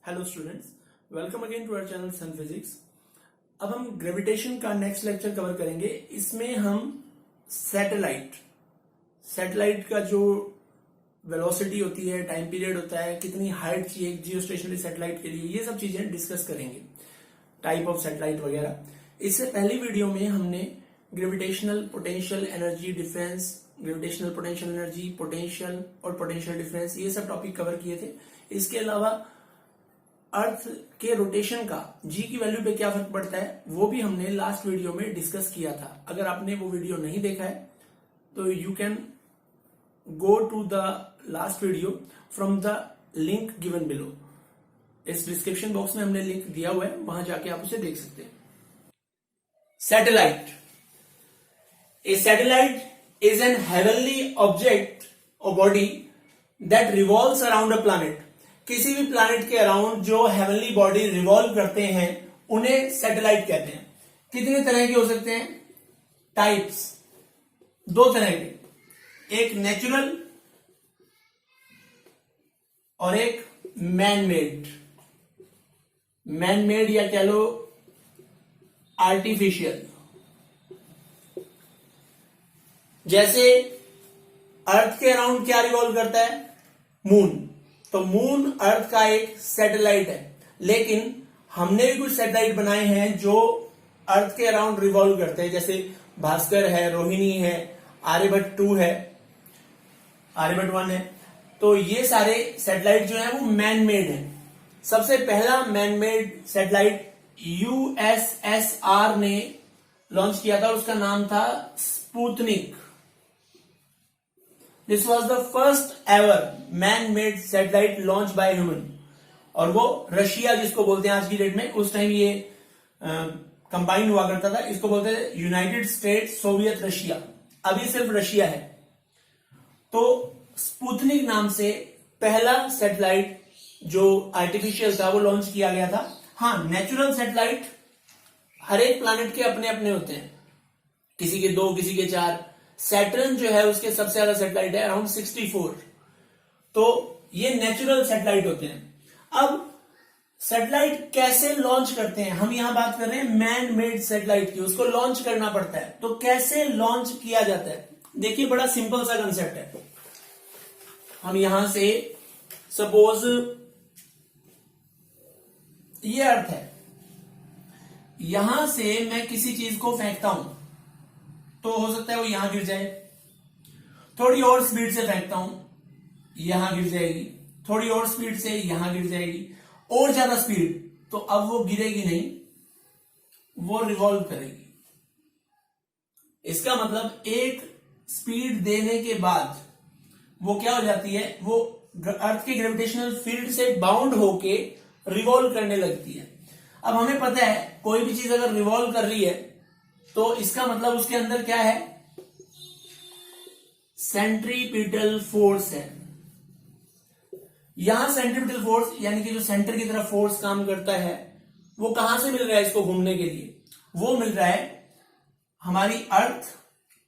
Hello students, welcome again to our channel sun physics. अब हम gravitation का next lecture cover करेंगे। इसमें हम सैटेलाइट का जो वेलोसिटी होती है, टाइम पीरियड होता है, कितनी हाइट चाहिए जियो स्टेशनरी सैटेलाइट के लिए, ये सब चीजें डिस्कस करेंगे, टाइप ऑफ सैटेलाइट वगैरह। इससे पहली वीडियो में हमने gravitational potential energy difference, gravitational potential energy, potential और पोटेंशियल डिफरेंस, ये सब टॉपिक कवर किए थे। इसके अलावा अर्थ के रोटेशन का जी की वैल्यू पे क्या फर्क पड़ता है वो भी हमने लास्ट वीडियो में डिस्कस किया था। अगर आपने वो वीडियो नहीं देखा है तो you can go to the last video from the link given below. इस डिस्क्रिप्शन बॉक्स में हमने लिंक दिया हुआ है, वहां जाके आप उसे देख सकते हैं। Satellite, a satellite is an heavenly object और body that revolves around a planet. किसी भी प्लैनेट के अराउंड जो हेवनली बॉडी रिवॉल्व करते हैं उन्हें सैटेलाइट कहते हैं। कितने तरह के हो सकते हैं? टाइप्स, दो तरह के, एक नेचुरल और एक मैन मेड। मैन मेड या कह लो आर्टिफिशियल। जैसे अर्थ के अराउंड क्या रिवॉल्व करता है? मून। तो मून अर्थ का एक सैटेलाइट है, लेकिन हमने भी कुछ सैटेलाइट बनाए हैं जो अर्थ के अराउंड रिवॉल्व करते हैं, जैसे भास्कर है, रोहिणी है, आर्यभट्ट 2 है, आर्यभट्ट 1 है। तो ये सारे सैटेलाइट जो है वो मैन मेड है। सबसे पहला मैन मेड सैटेलाइट यूएसएसआर ने लॉन्च किया था, उसका नाम था Sputnik. This was the first ever man made satellite launch by human. और वो रशिया जिसको बोलते हैं आज की डेट में, उस टाइम ये कंबाइन हुआ करता था, इसको बोलते थे यूनाइटेड स्टेट्स सोवियत रशिया। अभी सिर्फ रशिया है। तो स्पुतनिक नाम से पहला सैटेलाइट जो आर्टिफिशियल था वो लॉन्च किया गया था। हाँ, नेचुरल सैटेलाइट हर एक प्लैनेट के अपने अपने होते हैं, किसी के 2, किसी के 4। सैटर्न जो है उसके सबसे ज्यादा सैटेलाइट है, अराउंड 64। तो ये नेचुरल सैटेलाइट होते हैं। अब सैटेलाइट कैसे लॉन्च करते हैं? हम यहां बात कर रहे हैं मैन मेड सैटेलाइट की, उसको लॉन्च करना पड़ता है। तो कैसे लॉन्च किया जाता है? देखिए, बड़ा सिंपल सा कंसेप्ट है। हम यहां से सपोज ये अर्थ है, यहां से मैं किसी चीज को फेंकता हूं तो हो सकता है वो यहां गिर जाए। थोड़ी और स्पीड से फेंकता हूं, यहां गिर जाएगी। थोड़ी और स्पीड से यहां गिर जाएगी। और ज्यादा स्पीड तो अब वो गिरेगी नहीं, वो रिवॉल्व करेगी। इसका मतलब एक स्पीड देने के बाद वो क्या हो जाती है, वो अर्थ के ग्रेविटेशनल फील्ड से बाउंड होके रिवॉल्व करने लगती है। अब हमें पता है कोई भी चीज अगर रिवॉल्व कर रही है तो इसका मतलब उसके अंदर क्या है? सेंट्रीपिटल फोर्स है। यहां सेंट्रीपिटल फोर्स यानी कि जो सेंटर की तरफ फोर्स काम करता है वो कहां से मिल रहा है इसको घूमने के लिए? वो मिल रहा है हमारी अर्थ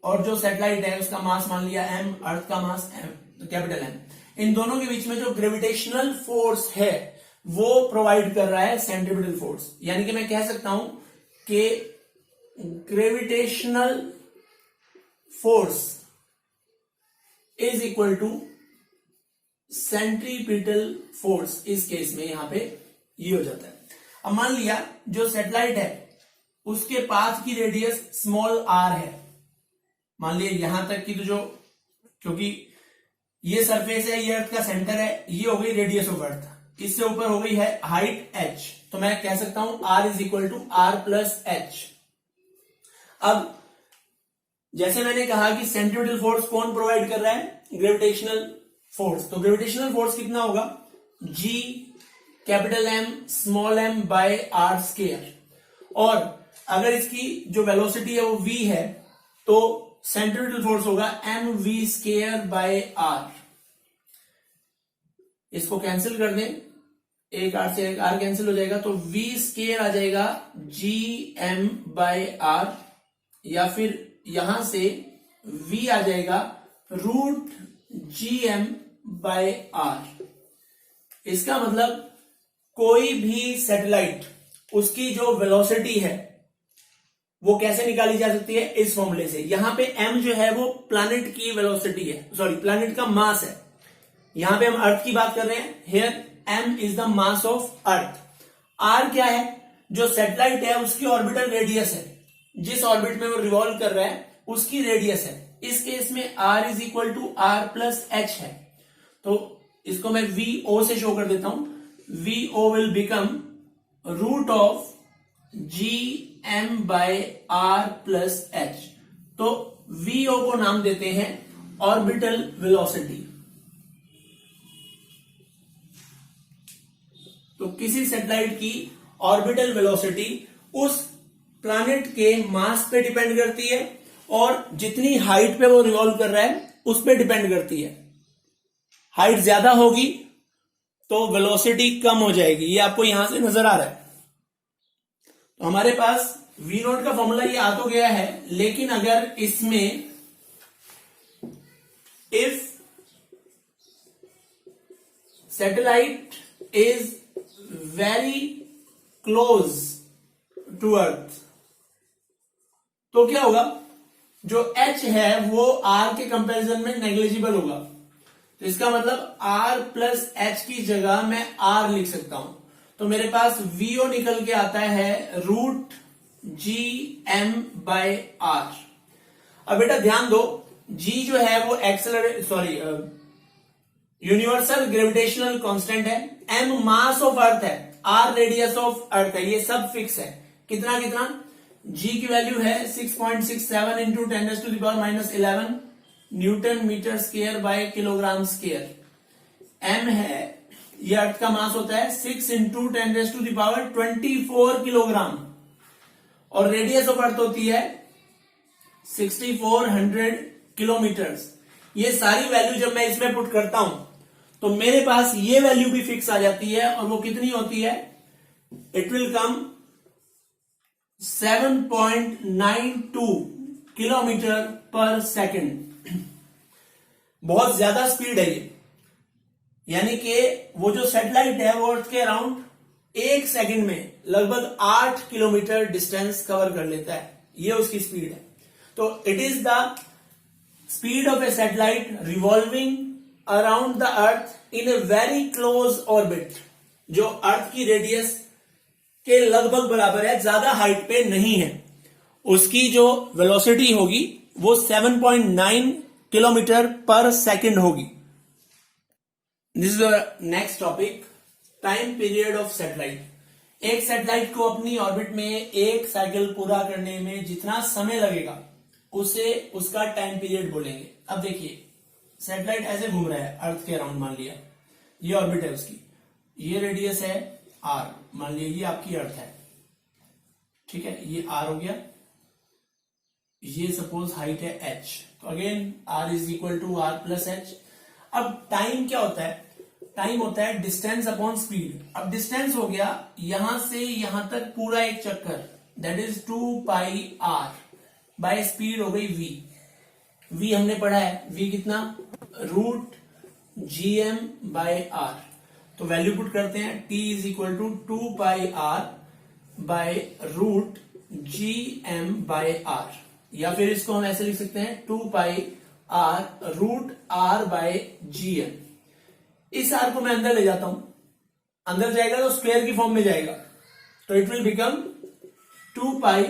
और जो सैटेलाइट है उसका मास मान लिया m, अर्थ का मास कैपिटल M। इन दोनों के बीच में जो ग्रेविटेशनल फोर्स है वो प्रोवाइड कर रहा है सेंट्रीपिटल फोर्स। यानी कि मैं कह सकता हूं कि gravitational force is equal to centripetal force. इस केस में यहां पे ये हो जाता है। अब मान लिया जो सैटेलाइट है उसके पाथ की रेडियस स्मॉल r है। मान लिया यहां तक की, तो जो, क्योंकि ये सरफेस है, ये अर्थ का सेंटर है, ये हो गई रेडियस ऑफ अर्थ, इससे ऊपर हो गई है हाइट h। तो मैं कह सकता हूं r is equal to r plus h। अब जैसे मैंने कहा कि सेंट्रीपिटल फोर्स कौन प्रोवाइड कर रहा है? Gravitational force. तो ग्रेविटेशनल फोर्स कितना होगा? G capital M small m by r square. और अगर इसकी जो वेलोसिटी है वो v है तो सेंट्रीपिटल फोर्स होगा mv स्क्वायर बाय r। इसको कैंसिल कर दें, एक r से एक r कैंसिल हो जाएगा, तो v स्क्वायर आ जाएगा gm बाय r, या फिर यहां से v आ जाएगा √gm बाय r। इसका मतलब कोई भी सैटेलाइट उसकी जो वेलोसिटी है वो कैसे निकाली जा सकती है, इस फॉर्मूले से। यहां पे m जो है वो प्लैनेट की वेलोसिटी है, सॉरी प्लैनेट का मास है। यहां पे हम अर्थ की बात कर रहे हैं, here m is the mass of earth. r क्या है, जो सैटेलाइट है उसकी ऑर्बिटल रेडियस है, जिस ऑर्बिट में वो रिवॉल्व कर रहा है उसकी रेडियस है। इस केस में r is equal to R plus H है। तो इसको मैं vo से शो कर देता हूं। vo will become root of G M by R plus H. तो vo को नाम देते हैं ऑर्बिटल वेलोसिटी। तो किसी सैटेलाइट की ऑर्बिटल वेलोसिटी उस प्लैनेट के मास पे डिपेंड करती है और जितनी हाइट पे वो रिवॉल्व कर रहा है उस पे डिपेंड करती है। हाइट ज्यादा होगी तो वेलोसिटी कम हो जाएगी, ये आपको यहां से नजर आ रहा है। तो हमारे पास v नोट का फॉर्मूला ये आ तो गया है, लेकिन अगर इसमें if satellite is very close to earth तो क्या होगा, जो h है वो r के कंपैरिजन में नेग्लिजिबल होगा। तो इसका मतलब r प्लस एच की जगह मैं r लिख सकता हूं। तो मेरे पास vo निकल के आता है root G M by R. अब बेटा ध्यान दो, g जो है वो यूनिवर्सल ग्रेविटेशनल कांस्टेंट है, m मास ऑफ अर्थ है, r रेडियस ऑफ अर्थ है, ये सब फिक्स है। कितना कितना, g की वैल्यू है 6.67 into 10⁻⁻11 newton metre square by kilogram square. m है, ये अर्थ का मास होता है 6 इंटू 10⁻24 किलोग्राम, और रेडियस ऑफ अर्थ होती है 6400 किलोमीटर्स। ये सारी वैल्यू जब मैं इसमें पुट करता हूं तो मेरे पास ये वैल्यू भी फिक्स आ जाती है, और वो कितनी होती है, इट विल कम 7.92 किलोमीटर पर सेकेंड। बहुत ज्यादा स्पीड है ये, यानी कि वो जो सैटेलाइट है वो अर्थ के अराउंड 1 सेकंड में लगभग 8 किलोमीटर डिस्टेंस कवर कर लेता है, ये उसकी स्पीड है। तो it is the speed of A satellite revolving around the earth in a very close orbit, जो अर्थ की रेडियस के लगभग बराबर है, ज्यादा हाइट पे नहीं है। उसकी जो वेलोसिटी होगी वो 7.9 किलोमीटर पर सेकंड होगी। This is the next topic, time period of satellite. एक सैटेलाइट को अपनी ऑर्बिट में एक साइकिल पूरा करने में जितना समय लगेगा उसे उसका टाइम पीरियड बोलेंगे। अब देखिए, सैटेलाइट ऐसे घूम रहा है अर्थ के अराउंड, मान लिया ये ऑर्बिट है उसकी, ये रेडियस है आर, मान लिया ये आपकी अर्थ है, ठीक है, ये आर हो गया, ये सपोज हाइट है एच, तो again R is equal to R plus H. अब टाइम क्या होता है, टाइम होता है डिस्टेंस अपॉन स्पीड। अब डिस्टेंस हो गया यहां से यहां तक पूरा एक चक्कर, that is 2 pi are, by speed हो गई v। v हमने पढ़ा है, v कितना, root G M by R. तो वैल्यू पुट करते हैं, t is equal to 2 pi are by root G M by are, या फिर इसको हम ऐसे लिख सकते हैं 2 pi r root r by G M. इस आर को मैं अंदर ले जाता हूं, अंदर जाएगा तो स्क्वायर की फॉर्म में जाएगा, तो इट विल बिकम 2 पाई,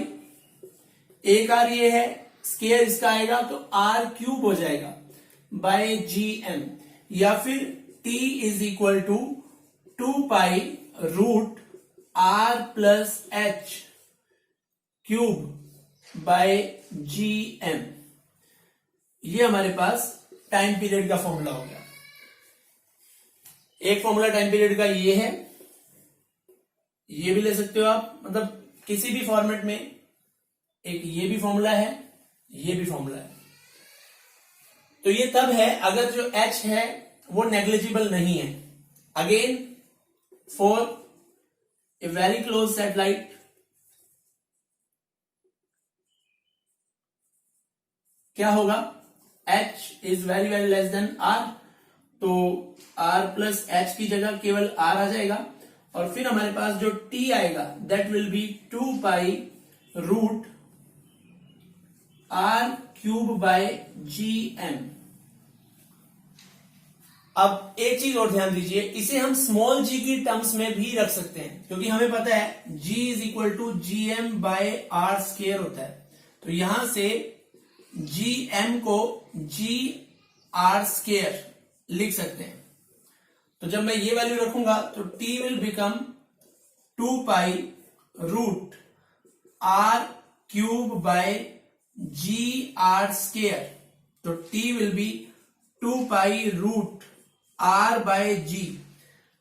एक आर ये है, स्क्वायर इसका आएगा तो आर क्यूब हो जाएगा बाय जी एम, या फिर t is equal to 2 pi root R plus H cube by G M. ये हमारे पास टाइम पीरियड का फॉर्मूला हो गया। एक फॉर्मूला टाइम पीरियड का ये है, ये भी ले सकते हो आप, मतलब किसी भी फॉर्मेट में, एक ये भी फॉर्मूला है, ये भी फॉर्मूला है। तो ये तब है अगर जो h है वो नेग्लिजिबल नहीं है। Again for a very close satellite, क्या होगा, h is very very less than r, तो r प्लस एच की जगह केवल r आ जाएगा, और फिर हमारे पास जो t आएगा that will be 2 pi root r cube by gm। अब एक चीज और ध्यान दीजिए, इसे हम स्मॉल g की टर्म्स में भी रख सकते हैं, क्योंकि हमें पता है g is equal to G M by R square होता है। तो यहां से gm को जी आर स्क्वायर लिख सकते हैं। तो जब मैं ये वैल्यू रखूंगा तो t will become 2 pi root r cube by G R square. तो t will be 2 pi root r by G.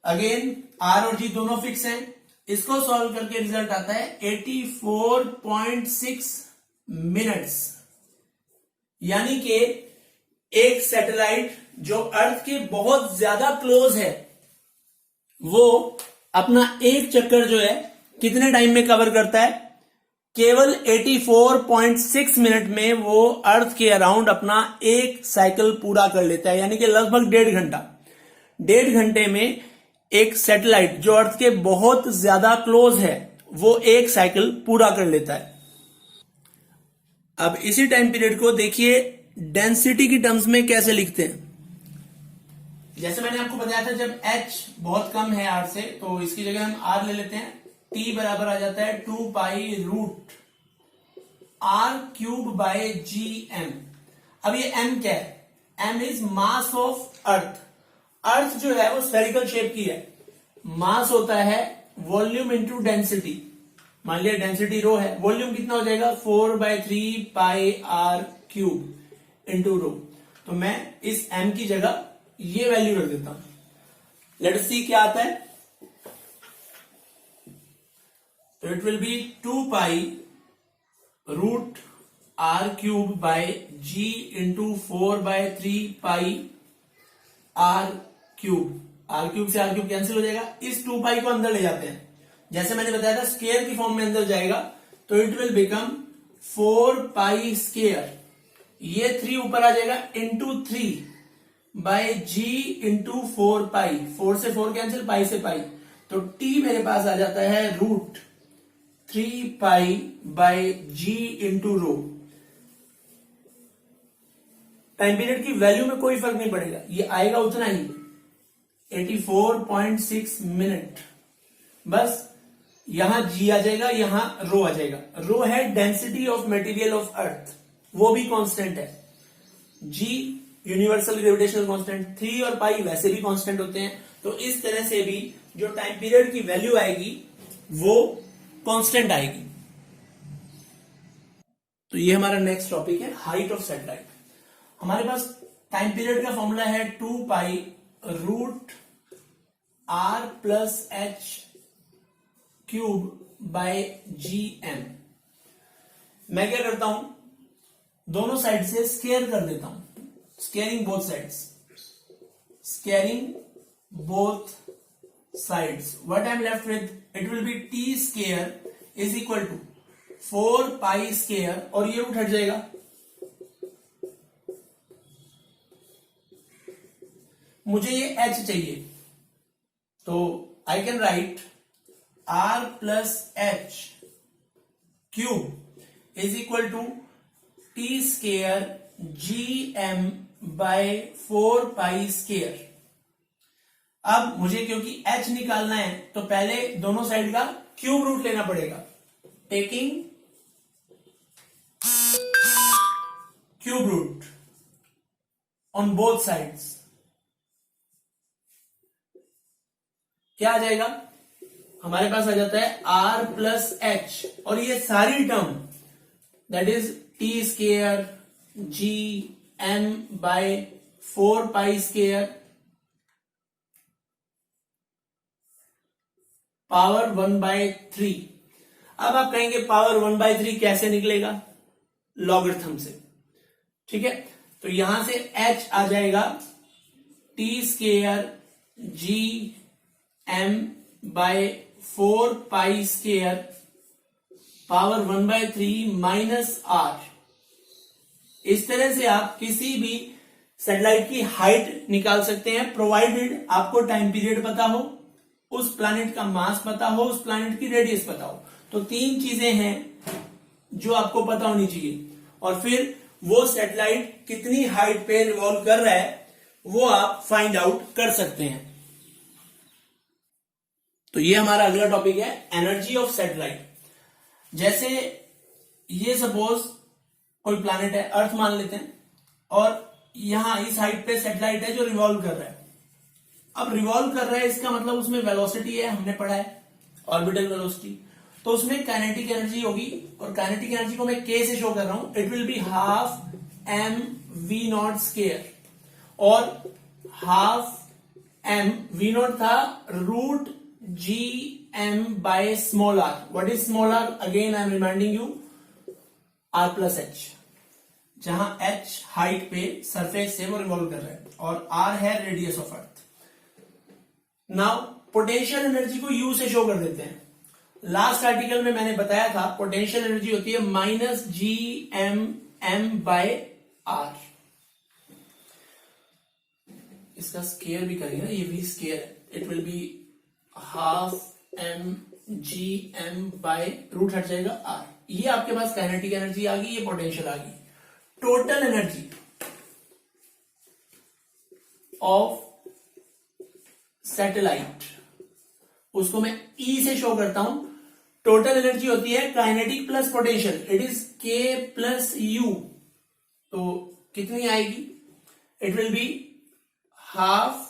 Again r और g दोनों फिक्स हैं, इसको सॉल्व करके रिजल्ट आता है 84.6 मिनट्स। यानी कि एक सैटेलाइट जो अर्थ के बहुत ज्यादा क्लोज है वो अपना एक चक्कर जो है कितने टाइम में कवर करता है? केवल 84.6 मिनट में वो अर्थ के अराउंड अपना एक साइकिल पूरा कर लेता है, यानी कि लगभग 1.5 घंटा। 1.5 घंटे में एक सैटेलाइट जो अर्थ के बहुत ज्यादा क्लोज है वो एक साइकिल पूरा कर लेता है। अब इसी टाइम पीरियड को देखिए डेंसिटी की टर्म्स में कैसे लिखते हैं। जैसे मैंने आपको बताया था जब h बहुत कम है r से तो इसकी जगह हम r ले लेते हैं। t बराबर आ जाता है 2 pi root r cube by G M. अब ये m क्या है? m is mass of earth. Earth जो है वो स्फेरिकल शेप की है, मास होता है वॉल्यूम इंटू डेंसिटी। मान लिया डेंसिटी रो है, वॉल्यूम कितना हो जाएगा 4/3 pi r cube into rho. तो मैं इस m की जगह ये वैल्यू रख देता हूं। लेट्स सी क्या आता है। तो it will be 2 pi root r cube by g into 4/3 pi r cube. r cube से r क्यूब कैंसिल हो जाएगा, इस 2 पाई को अंदर ले जाते हैं। जैसे मैंने बताया था स्क्वायर की फॉर्म में अंदर जाएगा तो it will become 4 pi square. ये 3 ऊपर आ जाएगा इंटू 3 बाय जी इंटू 4 पाई। 4 से 4 कैंसिल, पाई से पाई। तो t मेरे पास आ जाता है root 3 pi by G into rho. Time period की वैल्यू में कोई फर्क नहीं पड़ेगा, ये आएगा उतना ही 84.6 मिनट। बस यहां g आ जाएगा, यहां रो आ जाएगा। रो है density of material of earth, वो भी कांस्टेंट है। g यूनिवर्सल ग्रेविटेशनल कांस्टेंट, 3 और पाई वैसे भी कांस्टेंट होते हैं। तो इस तरह से भी जो टाइम पीरियड की वैल्यू आएगी वो कांस्टेंट आएगी। तो ये हमारा नेक्स्ट टॉपिक है हाइट ऑफ सैटेलाइट। हमारे पास टाइम पीरियड का फॉर्मूला है 2 pi root r plus H cube by G M. मैं क्या करता हूं, दोनों साइड से स्क्वायर कर देता हूं। Squaring both sides, squaring both sides. What I am left with, it will be T square is equal to 4 pi square, और ये रूट हट जाएगा। मुझे ये h चाहिए, तो I can write r plus H cube is equal to T square G M by 4 pi square. अब मुझे क्योंकि h निकालना है तो पहले दोनों साइड का क्यूब रूट लेना पड़ेगा। Taking cube root on both sides, क्या आ जाएगा? हमारे पास आ जाता है r प्लस एच, और ये सारी term that is T square G M by 4 pi square power 1/3। अब आप कहेंगे पावर 1/3 कैसे निकलेगा? लॉगरिथम से, ठीक है। तो यहां से h आ जाएगा T square G M by 4 pi square power 1/3 minus R. इस तरह से आप किसी भी सैटेलाइट की हाइट निकाल सकते हैं, प्रोवाइडेड आपको टाइम पीरियड पता हो। उस प्लैनेट का मास पता हो, उस प्लैनेट की रेडियस पता हो। तो 3 चीजें हैं जो आपको पता होनी चाहिए, और फिर वो सैटेलाइट कितनी हाइट पे रिवॉल्व कर रहा है वो आप फाइंड आउट कर सकते हैं। तो ये हमारा अगला टॉपिक है, एनर्जी ऑफ सैटेलाइट। जैसे ये सपोज कोई प्लैनेट है, अर्थ मान लेते हैं, और यहां इस हाइट पे सैटेलाइट है जो रिवॉल्व कर रहा है। अब रिवॉल्व कर रहा है, इसका मतलब उसमें वेलोसिटी है, हमने पढ़ा है ऑर्बिटल वेलोसिटी। तो उसमें काइनेटिक एनर्जी होगी, और काइनेटिक एनर्जी को मैं के से शो कर रहा हूं, it will be half M V naught square, और हाफ एम वी नॉट था root G M by small R. What is small R? Again I am reminding you, R plus H, जहां H height पे surface से वो revolve कर रहा है, और आर है radius of earth. Now potential energy को यू से शो कर देते हैं। लास्ट आर्टिकल में मैंने बताया था पोटेंशियल एनर्जी होती है minus G M M by R. इसका स्केयर भी करेंगे ना, ये भी स्केयर है, it will be half M G M by root हट जाएगा आर। ये आपके पास काइनेटिक एनर्जी आ गई, ये पोटेंशियल आ गई। टोटल एनर्जी ऑफ सैटेलाइट, उसको मैं ई से शो करता हूं। टोटल एनर्जी होती है kinetic plus potential, it is K plus U. तो कितनी आएगी? It will be half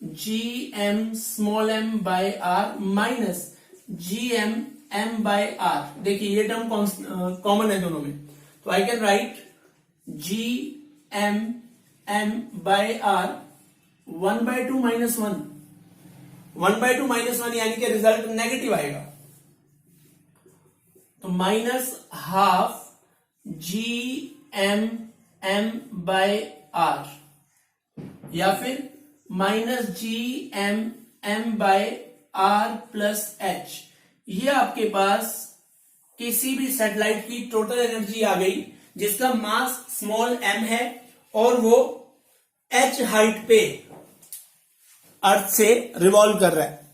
G M small M by R minus G M M by R. देखिए ये टर्म कॉमन है दोनों में, तो I can write G M M by R 1/2 minus 1। 1/2 minus 1 यानी कि रिजल्ट नेगेटिव आएगा, तो minus half G M M by are, या फिर minus G M M by R plus H. ये आपके पास किसी भी सैटेलाइट की टोटल एनर्जी आ गई जिसका मास स्मॉल एम है और वो एच हाइट पे अर्थ से रिवॉल्व कर रहा है।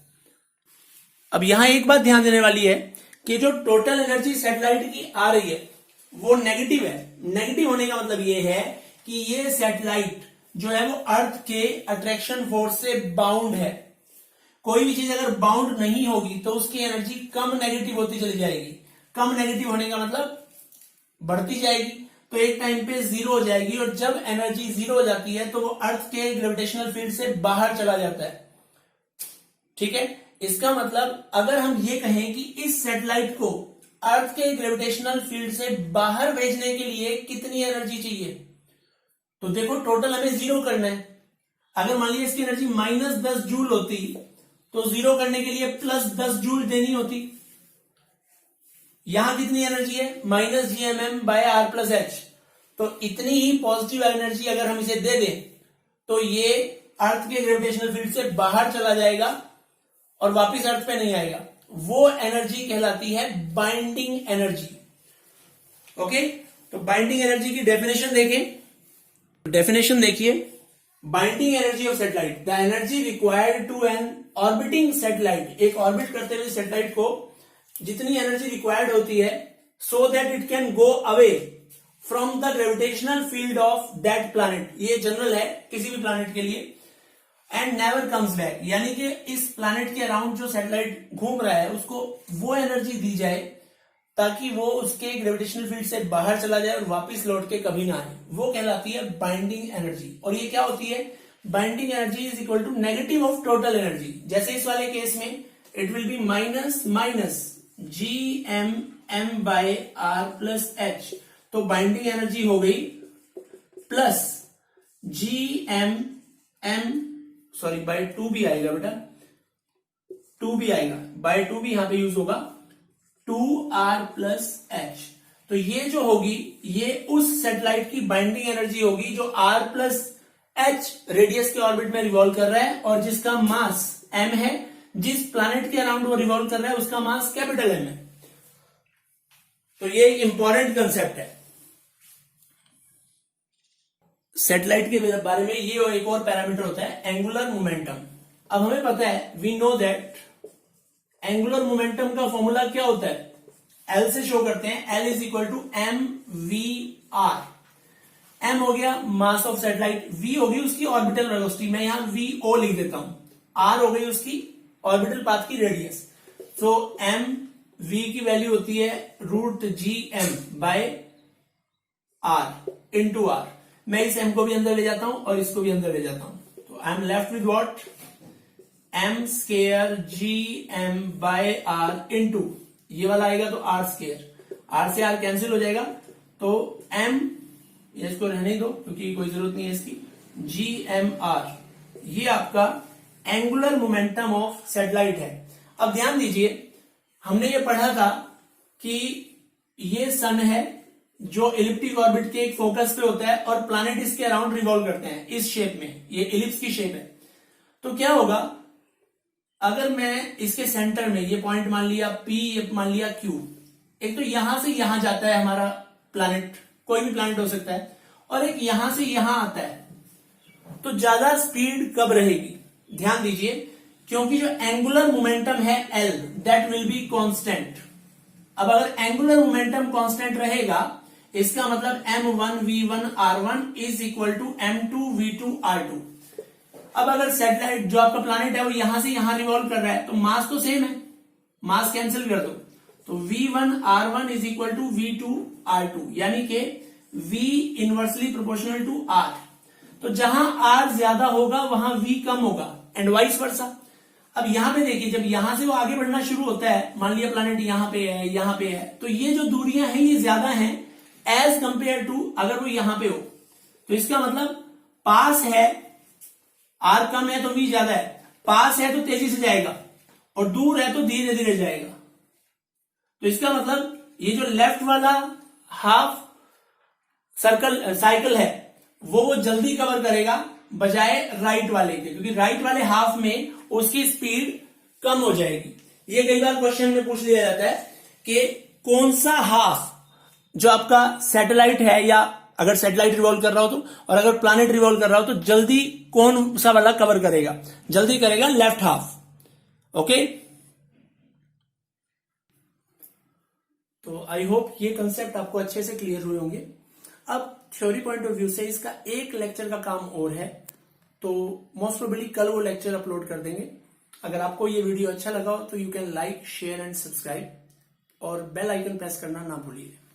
अब यहां एक बात ध्यान देने वाली है कि जो टोटल एनर्जी सैटेलाइट की आ रही है वो नेगेटिव है। नेगेटिव होने का मतलब ये है कि ये सैटेलाइट जो है वो अर्थ के अट्रैक्शन फोर्स से बाउंड है। कोई भी चीज अगर बाउंड नहीं होगी तो उसकी एनर्जी कम नेगेटिव होती चली जाएगी। कम नेगेटिव होने का मतलब बढ़ती जाएगी, तो एक टाइम पे जीरो हो जाएगी, और जब एनर्जी जीरो हो जाती है तो वो अर्थ के ग्रेविटेशनल फील्ड से बाहर चला जाता है। ठीक है, इसका मतलब अगर हम ये कहें कि इस सैटेलाइट को अर्थ के ग्रेविटेशनल फील्ड से बाहर भेजने के लिए कितनी एनर्जी चाहिए, तो देखो टोटल हमें जीरो करना है। अगर मान लीजिए इसकी एनर्जी -10 जूल होती तो जीरो करने के लिए +10 जूल देनी होती। यहां कितनी एनर्जी है? Minus G M M by R plus H. तो इतनी ही पॉजिटिव एनर्जी अगर हम इसे दे दें तो ये अर्थ के ग्रेविटेशनल फील्ड से बाहर चला जाएगा और वापस अर्थ पे नहीं आएगा। वो एनर्जी कहलाती है बाइंडिंग एनर्जी। ओके, तो बाइंडिंग एनर्जी की डेफिनेशन देखें। डेफिनेशन देखिए, binding energy of satellite, the energy required to an orbiting satellite, एक ऑर्बिट करते हुए सैटेलाइट को जितनी एनर्जी रिक्वायर्ड होती है so that it can go away from the gravitational field of that planet. ये जनरल है किसी भी प्लैनेट के लिए। एंड नेवर कम्स बैक, यानी कि इस प्लैनेट के अराउंड जो सैटेलाइट घूम रहा है उसको वो एनर्जी दी जाए ताकि वो उसके ग्रेविटेशनल फील्ड से बाहर चला जाए और वापस लौट के कभी ना आए। वो कहलाती है बाइंडिंग एनर्जी। और ये क्या होती है? Binding energy is equal to negative of total energy. जैसे इस वाले केस में it will be minus minus G M M by R plus H. तो बाइंडिंग एनर्जी हो गई plus G M M, sorry by 2 भी आएगा बेटा, 2 भी आएगा, बाय 2 भी यहां पे यूज होगा, 2r प्लस एच। तो ये जो होगी ये उस सैटेलाइट की बाइंडिंग एनर्जी होगी जो r प्लस एच रेडियस के ऑर्बिट में रिवॉल्व कर रहा है और जिसका मास m है। जिस प्लैनेट के अराउंड वो रिवॉल्व कर रहा है उसका मास कैपिटल M है। तो ये एक इंपॉर्टेंट कंसेप्ट है सैटेलाइट के बारे में। ये एक और पैरामीटर होता है एंगुलर मोमेंटम। अब हमें पता है, we know that angular momentum का फॉर्मूला क्या होता है, एल से शो करते हैं, L is equal to M V R. M हो गया मास ऑफ सैटेलाइट, वी होगी उसकी ऑर्बिटल वेलोसिटी, मैं यहां वी ओ लिख देता हूं, आर हो गई उसकी ऑर्बिटल पाथ की रेडियस। सो एम वी की वैल्यू होती है √GM by R into R. मैं इस एम को भी अंदर ले जाता हूं और इसको भी अंदर ले जाता हूं, तो I am left with what, M square GM by R into, ये वाला आएगा तो आर स्केयर, आर से आर कैंसिल हो जाएगा, तो एम, इसको रहने दो क्योंकि कोई जरूरत नहीं है इसकी, GMR, ये आपका एंगुलर मोमेंटम ऑफ सैटेलाइट है। अब ध्यान दीजिए, हमने ये पढ़ा था कि ये सन है जो इलिप्टिक ऑर्बिट के एक फोकस पे होता है और प्लैनेट इसके अराउंड रिवॉल्व करते हैं इस शेप में, ये इलिप्स की शेप है। तो क्या होगा अगर मैं इसके सेंटर में, ये पॉइंट मान लिया P, ये मान लिया Q, एक तो यहां से यहां जाता है हमारा प्लैनेट, कोई भी प्लैनेट हो सकता है, और एक यहां से यहां आता है, तो ज्यादा स्पीड कब रहेगी, ध्यान दीजिए, क्योंकि जो एंगुलर मोमेंटम है L, that will be constant. अब अगर एंगुलर मोमेंटम कांस्टेंट रहेगा, इसका मतलब m1v1r1 is equal to m2v2r2। अब अगर सैटेलाइट जो आपका प्लैनेट है वो यहां से यहां रिवॉल्व कर रहा है, तो मास तो सेम है, मास कैंसिल कर दो, तो v1r1 is equal to v2r2, यानी कि v inversely proportional to r। तो जहां r ज्यादा होगा वहां v कम होगा, एंड वाइस वर्सा। अब यहां पे देखिए, जब यहां से वो आगे बढ़ना शुरू होता है, मान लिया प्लैनेट यहां पे है, यहां पे है, तो ये जो दूरियां हैं ये ज्यादा हैं एज कंपेयर टू अगर वो यहां पे हो, तो इसका मतलब पास है, आर कम है तो वी ज्यादा है, पास है तो तेजी से जाएगा और दूर है तो धीरे धीरे जाएगा। तो इसका मतलब ये जो लेफ्ट वाला हाफ सर्कल साइकिल है वो जल्दी कवर करेगा बजाय राइट वाले के, क्योंकि राइट वाले हाफ में उसकी स्पीड कम हो जाएगी। ये कई बार क्वेश्चन में पूछ लिया जाता है कि कौन सा हाफ जो आपका सैटेलाइट है, या अगर सैटेलाइट रिवॉल्व कर रहा हो तो, और अगर प्लैनेट रिवॉल्व कर रहा हो तो जल्दी कौन सा वाला कवर करेगा, जल्दी करेगा लेफ्ट हाफ। ओके, तो आई होप ये कंसेप्ट आपको अच्छे से क्लियर हुए होंगे। अब थ्योरी पॉइंट ऑफ व्यू से इसका एक लेक्चर का काम और है, तो मोस्ट प्रोबेबली कल वो लेक्चर अपलोड कर देंगे। अगर आपको ये वीडियो अच्छा लगा हो तो you can like, share and subscribe, और बेल आइकन प्रेस करना ना भूलिए।